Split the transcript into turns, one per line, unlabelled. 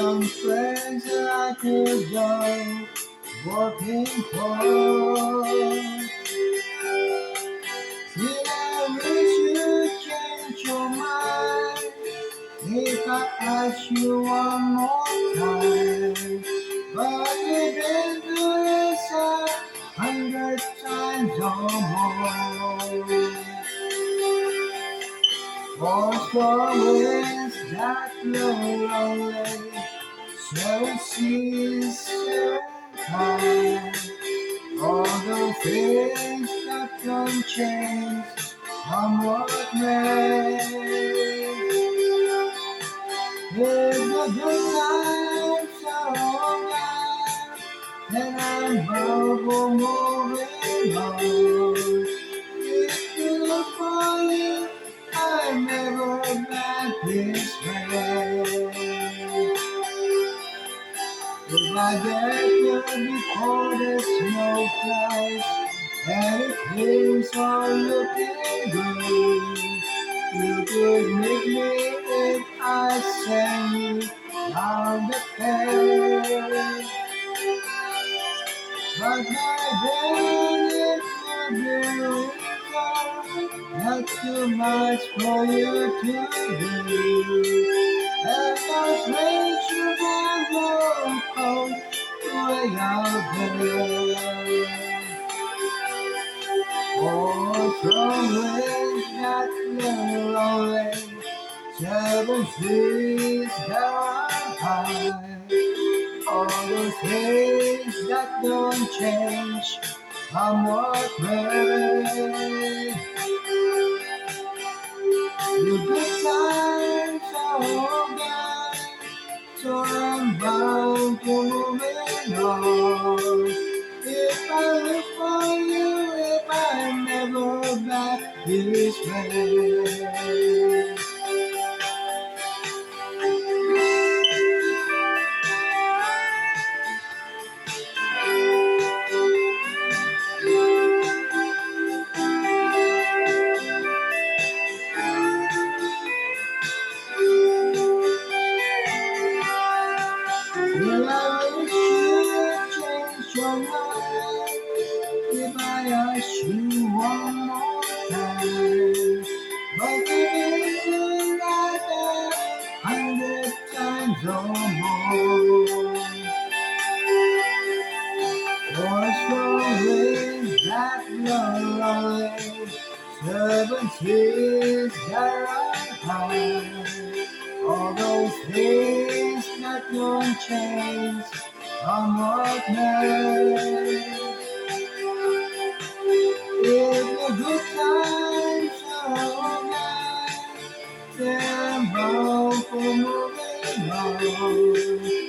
some friends that I could go working for. Still, I wish you'd change your mind if I ask you one more time. But you've been through this 100 times or more. For stories that flow lonely, seven seas, seven times. All the things that don't change, I'm what made. If the good times are over, then I'm over moving on. If you look for you, I never meant this way. If I get there before the snow flies and it things are looking good, you could meet me if I send you down the path. But by then it would be winter, not too much for you to do. And those raging won't come way out there. Oh, somewhere that lonely, seven seas that are high. All those things that don't change, I'm what made. The good times are over, so I'm bound to moving on. If I look for you, if I never back this way. Will I wish you change your mind if I ask you one more time? But if it's like 100 times or more, what's wrong with that lonely seven seas that are high? All those things that don't change, I'm what made. If the good times are over, then I'm bound for moving on.